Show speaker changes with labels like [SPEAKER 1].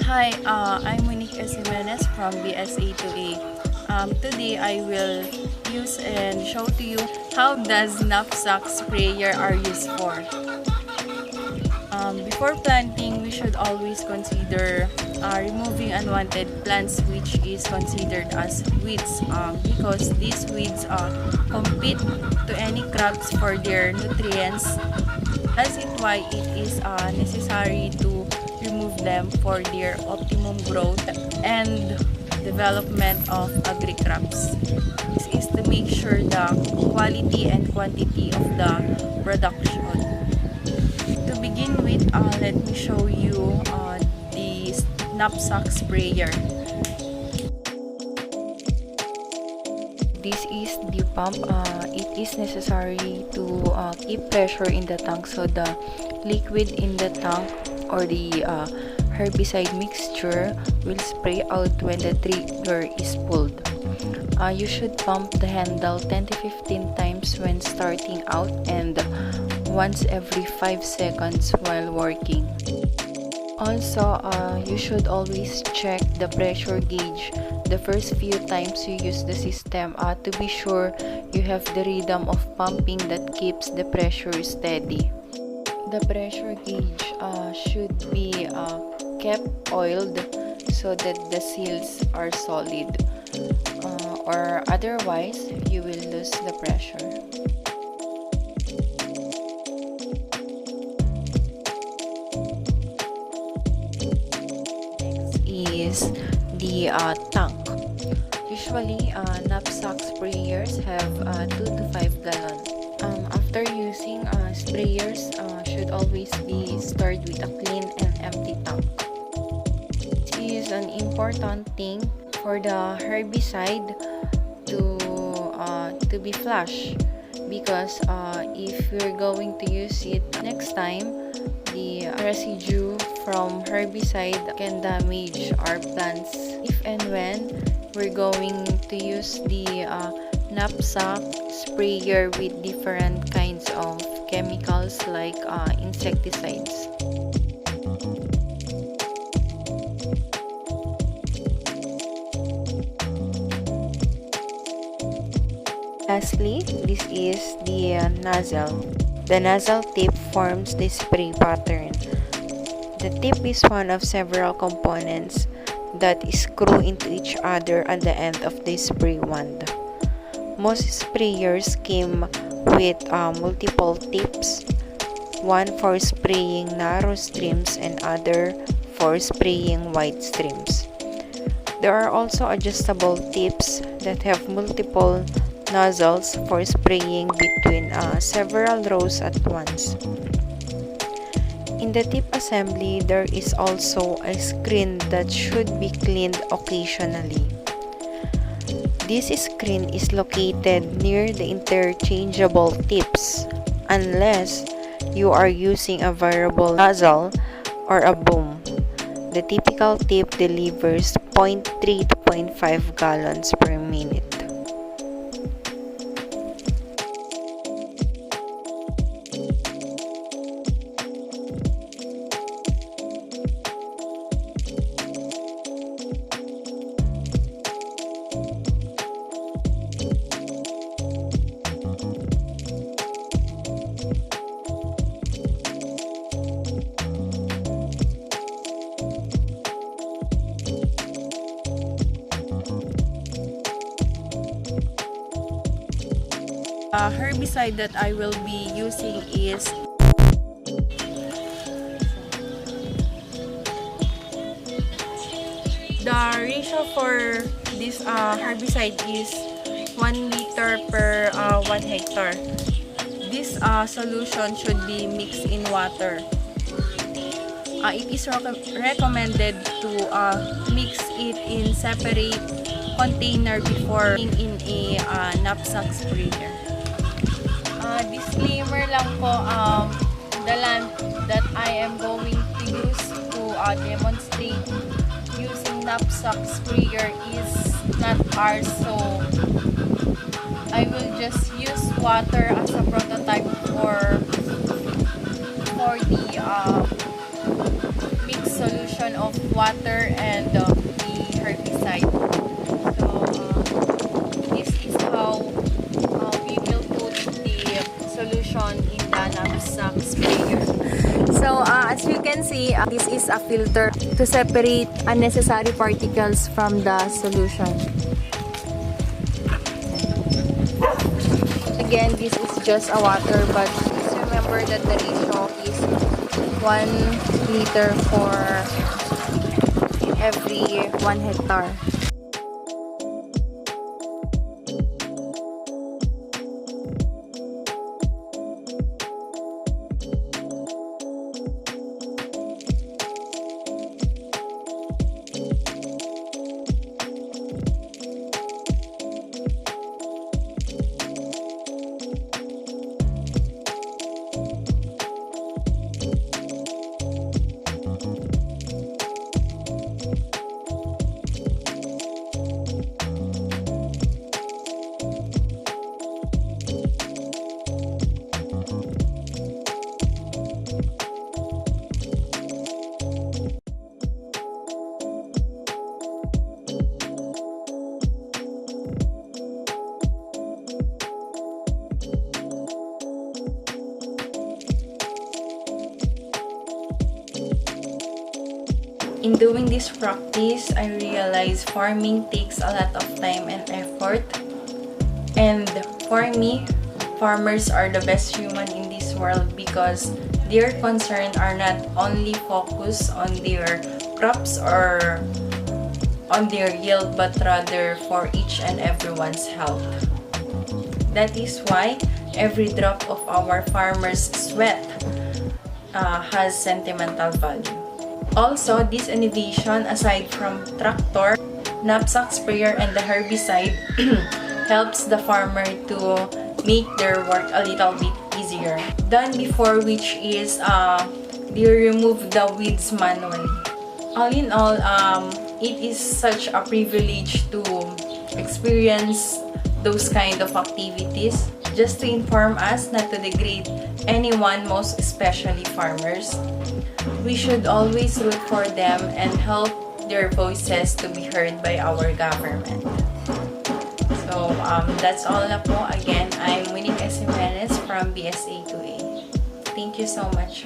[SPEAKER 1] Hi, I'm Monique Jimenez from BSA2A. Today I will use and show to you how does knapsack sprayer are used for. Before planting, we should always consider removing unwanted plants which is considered as weeds because these weeds compete to any crops for their nutrients. That's why it is necessary to remove them for their optimum growth and development of agri-crops. This is to make sure the quality and quantity of the production. To begin with, let me show you the knapsack sprayer. This is the pump. It is necessary to keep pressure in the tank so the liquid in the tank or the herbicide mixture will spray out when the trigger is pulled. You should pump the handle 10 to 15 times when starting out and once every 5 seconds while working. Also, you should always check the pressure gauge the first few times you use the system to be sure you have the rhythm of pumping that keeps the pressure steady. The pressure gauge should be kept oiled so that the seals are solid, or otherwise you will lose the pressure. Next is the tank. Usually, knapsack sprayers have 2 to 5 gallon. After using sprayers, should always be stored with a clean and empty tank. This is an important thing for the herbicide to be flush because if we're going to use it next time, the residue from herbicide can damage our plants. If and when we're going to use the knapsack sprayer with different kinds of chemicals like insecticides. Lastly, this is the nozzle. The nozzle tip forms the spray pattern. The tip is one of several components that screw into each other at the end of the spray wand. Most sprayers came with multiple tips, one for spraying narrow streams and other for spraying wide streams. There are also adjustable tips that have multiple nozzles for spraying between several rows at once. In the tip assembly, there is also a screen that should be cleaned occasionally. This screen is located near the interchangeable tips unless you are using a variable nozzle or a boom. The typical tip delivers 0.3 to 0.5 gallons per minute. Herbicide that I will be using is the ratio for this herbicide is 1 liter per 1 hectare. This solution should be mixed in water. It is recommended to mix it in separate container before in a knapsack sprayer. Disclaimer lang po, the land that I am going to use to demonstrate using knapsack sprayer is not ours, so I will just use water as a prototype for the mixed solution. application of water and the herbicide. So this is how we will put the solution in the knapsack sprayer. So as you can see, this is a filter to separate unnecessary particles from the solution. Again, this is just a water, but please remember that the ratio is 1 liter for every 1 hectare. In doing this practice, I realized farming takes a lot of time and effort. And for me, farmers are the best human in this world because their concerns are not only focused on their crops or on their yield, but rather for each and everyone's health. That is why every drop of our farmers' sweat has sentimental value. Also, this innovation, aside from tractor, knapsack sprayer, and the herbicide, helps the farmer to make their work a little bit easier than before, which is they remove the weeds manually. All in all, it is such a privilege to experience those kind of activities, just to inform us not to degrade anyone, most especially farmers. We should always root for them and help their voices to be heard by our government. So that's all na po. Again, I'm Winnie Jimenez from BSA 2A. Thank you so much.